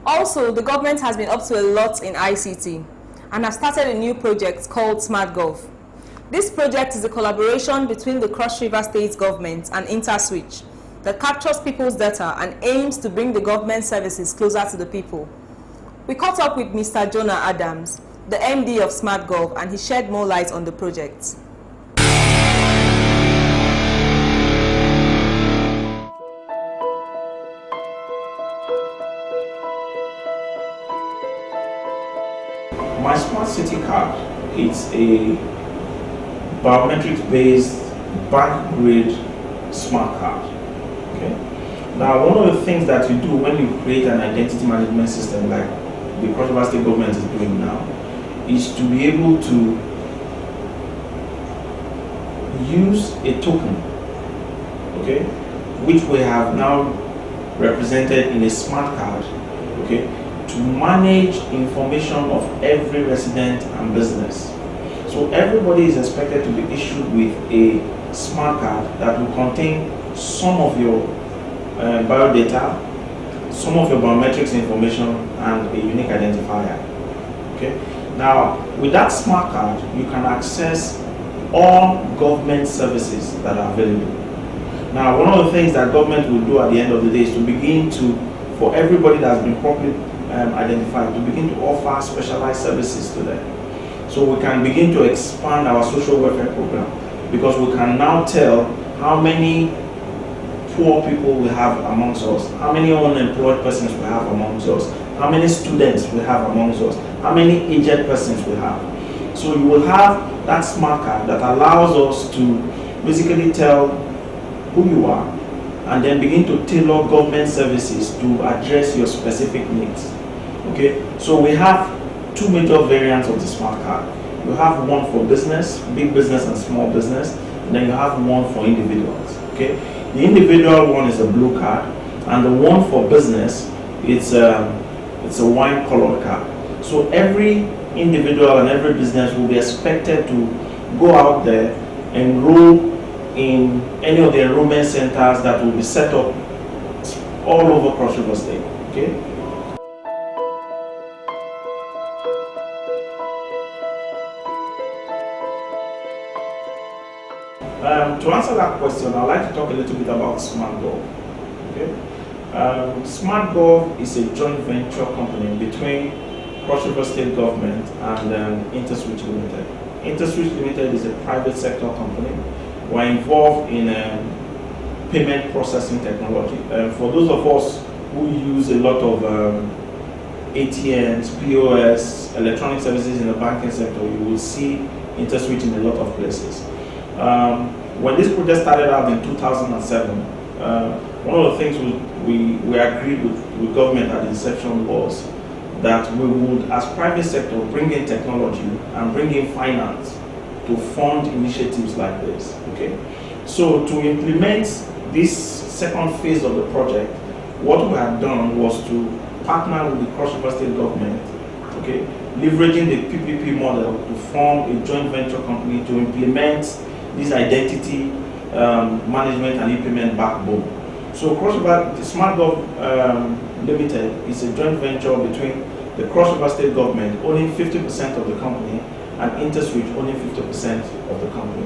Also, the government has been up to a lot in ICT and has started a new project called SMART GOV. This project is a collaboration between the Cross River State government and InterSwitch that captures people's data and aims to bring the government services closer to the people. We caught up with Mr. Jonah Adams, the MD of SmartGov, and he shed more light on the project. My Smart City card, it's a biometrics-based bank-grade smart card. Okay. Now, one of the things that you do when you create an identity management system like the Cross River State government is doing now is to be able to use a token, okay, which we have now represented in a smart card, okay, to manage information of every resident and business. So everybody is expected to be issued with a smart card that will contain some of your biodata, some of your biometrics information, and a unique identifier. Okay. Now, with that smart card, you can access all government services that are available. Now, one of the things that government will do at the end of the day is to begin to, for everybody that has been properly identified, to begin to offer specialized services to them. So we can begin to expand our social welfare program because we can now tell how many poor people we have amongst us, how many unemployed persons we have amongst us, how many students we have amongst us, how many aged persons we have. So you will have that smart card that allows us to basically tell who you are and then begin to tailor government services to address your specific needs. Okay, so we have two major variants of the smart card. You have one for business, big business and small business, and then you have one for individuals. Okay, the individual one is a blue card, and the one for business, it's a wine colored card. So every individual and every business will be expected to go out there, enroll in any of the enrollment centers that will be set up all over Cross River State. Okay. To answer that question, I'd like to talk a little bit about SmartGov. Okay? SmartGov is a joint venture company between Cross River State government and InterSwitch Limited. InterSwitch Limited is a private sector company. We're involved in payment processing technology. For those of us who use a lot of ATMs, POS, electronic services in the banking sector, you will see InterSwitch in a lot of places. When this project started out in 2007, one of the things we agreed with government at the inception was that we would, as private sector, bring in technology and bring in finance to fund initiatives like this. Okay, so to implement this second phase of the project, what we had done was to partner with the Cross River State government, okay, leveraging the PPP model to form a joint venture company to implement this identity management and implement backbone. So Cross River SmartGov Limited is a joint venture between the Cross River State government owning 50% of the company and InterSwitch owning 50% of the company.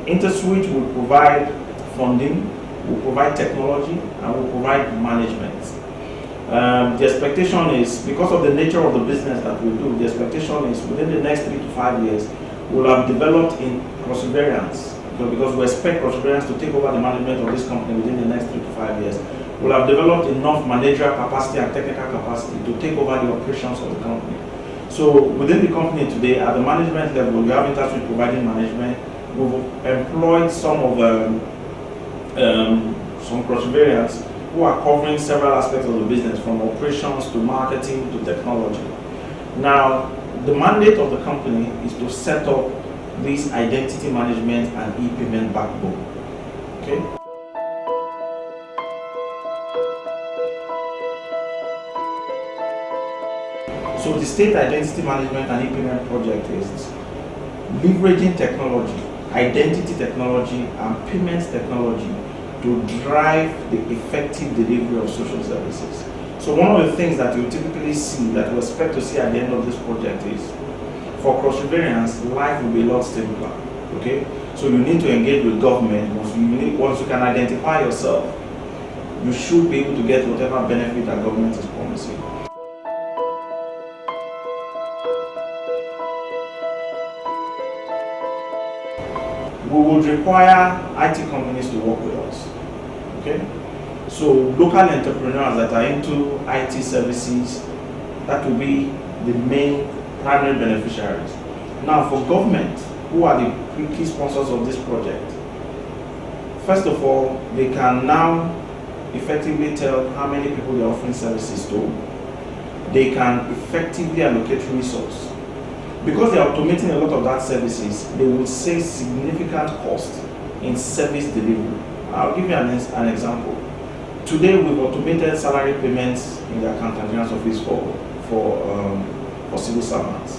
InterSwitch will provide funding, will provide technology, and will provide management. The expectation is, because of the nature of the business that we do, the expectation is within the next 3 to 5 years, we'll have developed in perseverance, because we expect perseverance to take over the management of this company within the next 3 to 5 years. We'll have developed enough managerial capacity and technical capacity to take over the operations of the company. So within the company today, at the management level, we have InterSwitch providing management. We've employed some perseverance who are covering several aspects of the business, from operations to marketing to technology. Now, the mandate of the company is to set up this identity management and e-payment backbone. Okay? So the state identity management and e-payment project is leveraging technology, identity technology and payments technology to drive the effective delivery of social services. So So one of the things that you typically see, that you expect to see at the end of this project is, for cross-riverians, life will be a lot simpler. Okay? So you need to engage with government. Once you can identify yourself, you should be able to get whatever benefit that government is promising. We would require IT companies to work with us. Okay? So local entrepreneurs that are into IT services, that will be the main primary beneficiaries. Now for government, who are the key sponsors of this project? First of all, they can now effectively tell how many people they're offering services to. They can effectively allocate resources. Because they are automating a lot of that services, they will save significant cost in service delivery. I'll give you an example. Today we've automated salary payments in the accountant general's office for civil servants.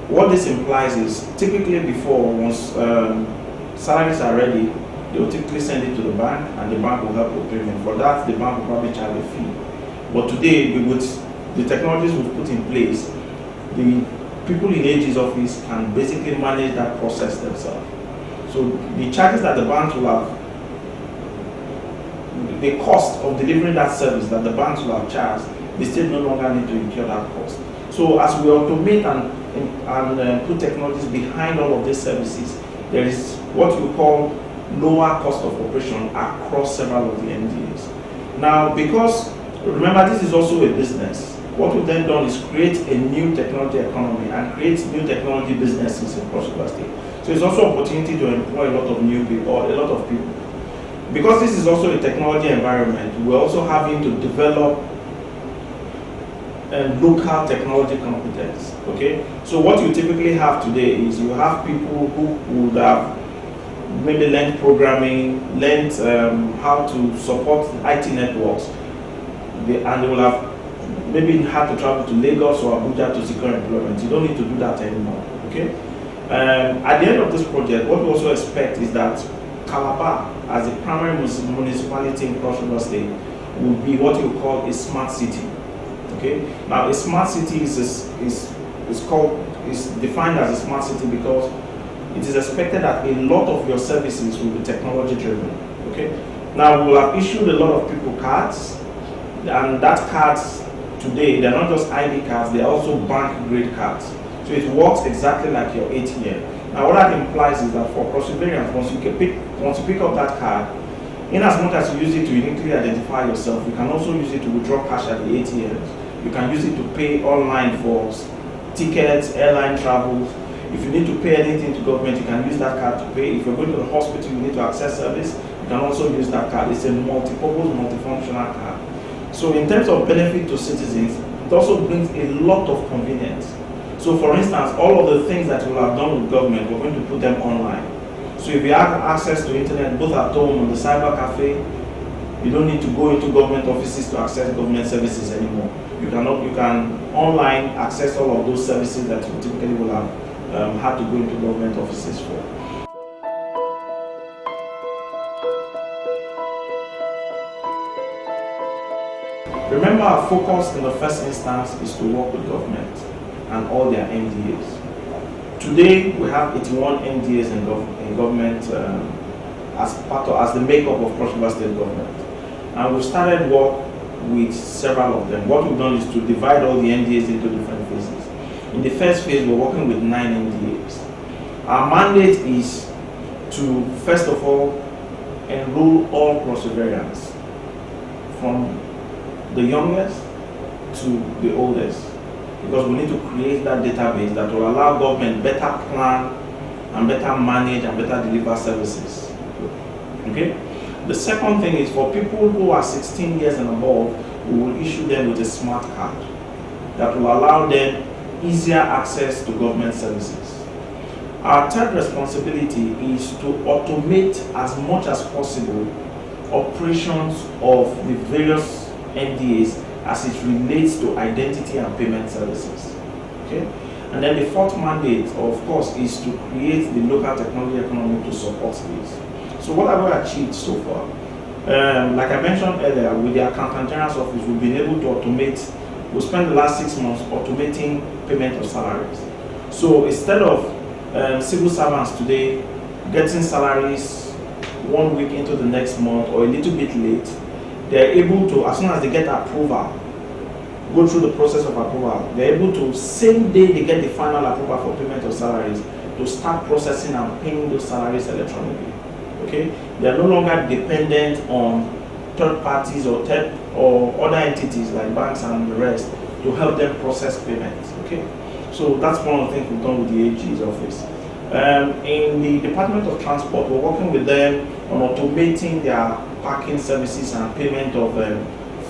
What this implies is, typically before, once salaries are ready, they will typically send it to the bank, and the bank will help with payment. For that, the bank will probably charge a fee. But today, with the technologies we've put in place, the people in AG's office can basically manage that process themselves. So the charges that the banks will have, the cost of delivering that service that the banks will have charged, they still no longer need to incur that cost. So as we automate and put technologies behind all of these services, there is what we call lower cost of operation across several of the NDAs. Now, because remember, this is also a business. What we've then done is create a new technology economy and create new technology businesses in Cross River State. So it's also an opportunity to employ a lot of new people, or a lot of people. Because this is also a technology environment, we're also having to develop local technology competence. Okay, so what you typically have today is you have people who would have maybe learned programming, learned how to support IT networks, and they will have maybe had to travel to Lagos or Abuja to secure employment. You don't need to do that anymore. Okay. At the end of this project, what we also expect is that Calabar, as a primary municipality in Cross River State, will be what you call a smart city. Okay. Now, a smart city is defined as a smart city because it is expected that a lot of your services will be technology driven. Okay. Now, we will have issued a lot of people cards, and that cards today, they're not just ID cards, they're also bank grade cards. So it works exactly like your ATM. Now what that implies is that for cross-riverians, once you pick up that card, in as much as you use it to uniquely identify yourself, you can also use it to withdraw cash at the ATMs. You can use it to pay online for tickets, airline travels. If you need to pay anything to government, you can use that card to pay. If you're going to the hospital, you need to access service, you can also use that card. It's a multi-purpose, multifunctional card. So in terms of benefit to citizens, it also brings a lot of convenience. So for instance, all of the things that we have done with government, we're going to put them online. So if you have access to internet, both at home on the cyber cafe, you don't need to go into government offices to access government services anymore. You can online access all of those services that you typically will have had to go into government offices for. Remember, our focus in the first instance is to work with government and all their NDAs. Today, we have 81 NDAs in government as the makeup of Cross River State government. And we've started work with several of them. What we've done is to divide all the NDAs into different phases. In the first phase, we're working with 9 NDAs. Our mandate is to, first of all, enroll all Cross-Riverians, from the youngest to the oldest, because we need to create that database that will allow government better plan and better manage and better deliver services. Okay. The second thing is for people who are 16 years and above, we will issue them with a smart card that will allow them easier access to government services. Our third responsibility is to automate as much as possible operations of the various NDAs as it relates to identity and payment services. Okay? And then the fourth mandate, of course, is to create the local technology economy to support this. So what have we achieved so far? Like I mentioned earlier, with the Accountant General's office, we've been able to automate. We spent the last 6 months automating payment of salaries. So instead of civil servants today getting salaries 1 week into the next month or a little bit late, they're able to, as soon as they get approval, go through the process of approval, they're able to, same day they get the final approval for payment of salaries, to start processing and paying those salaries electronically. Okay, they are no longer dependent on third parties or other entities like banks and the rest to help them process payments. Okay, so that's one of the things we've done with the AG's office. In the Department of Transport, we're working with them on automating their parking services and payment of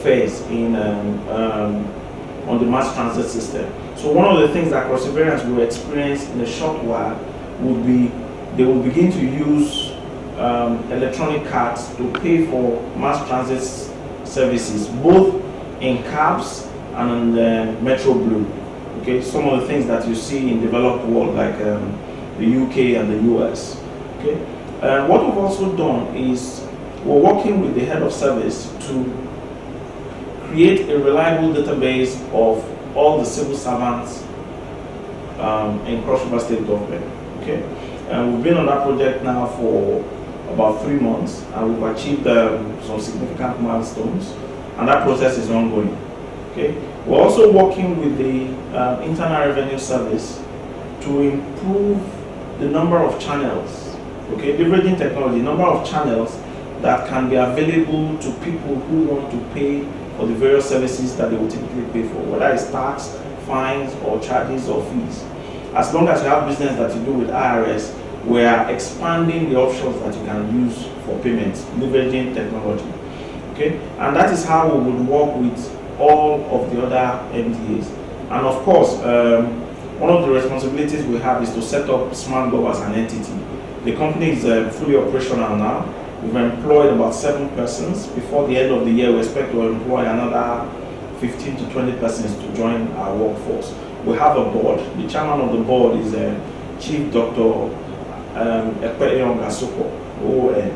fares in on the mass transit system. So one of the things that Crossivarians will experience in a short while would be they will begin to use electronic cards to pay for mass transit services, both in cabs and on the Metro Blue. Okay, some of the things that you see in developed world like the UK and the US. Okay, what we've also done is we're working with the head of service to create a reliable database of all the civil servants in Cross River State Government. Okay, and we've been on that project now for about 3 months, and we've achieved some significant milestones, and that process is ongoing. Okay, we're also working with the Internal Revenue Service to improve the number of channels. Okay, leveraging technology, number of channels that can be available to people who want to pay for the various services that they will typically pay for, whether it's tax, fines, or charges or fees. As long as you have business that you do with IRS, we are expanding the options that you can use for payments, leveraging technology. Okay, and that is how we would work with all of the other MDAs. And of course, one of the responsibilities we have is to set up SmartGov as an entity. The company is fully operational now. We've employed about 7 persons. Before the end of the year, we expect to employ another 15 to 20 persons to join our workforce. We have a board. The chairman of the board is Chief Dr. Ekpeyon Gasoko, OON.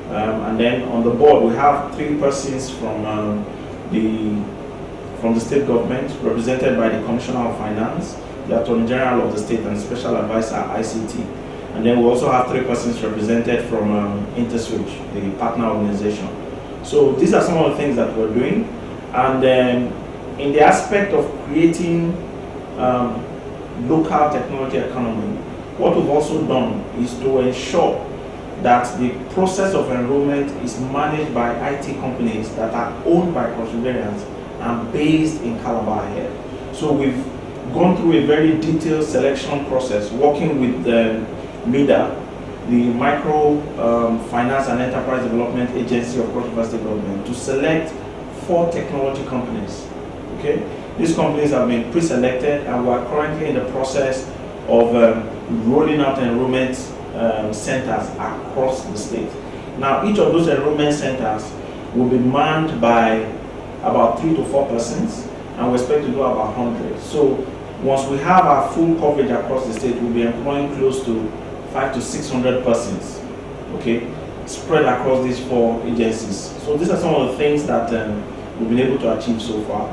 And then on the board, we have 3 persons from the state government, represented by the Commissioner of Finance, the Attorney General of the state, and Special Advisor ICT. And then we also have 3 persons represented from InterSwitch, the partner organization. So these are some of the things that we're doing. And in the aspect of creating local technology economy, what we've also done is to ensure that the process of enrollment is managed by IT companies that are owned by Crossivarians and based in Calabar here. So we've gone through a very detailed selection process, working with the MIDA, the Micro Finance and Enterprise Development Agency of Cross River State Government, to select 4 technology companies. Okay, these companies have been pre-selected, and we are currently in the process of rolling out enrollment centers across the state. Now, each of those enrollment centers will be manned by about 3 to 4 persons, and we expect to do about 100. So once we have our full coverage across the state, we'll be employing close to 500 to 600 persons, okay, spread across these 4 agencies. So these are some of the things that we've been able to achieve so far.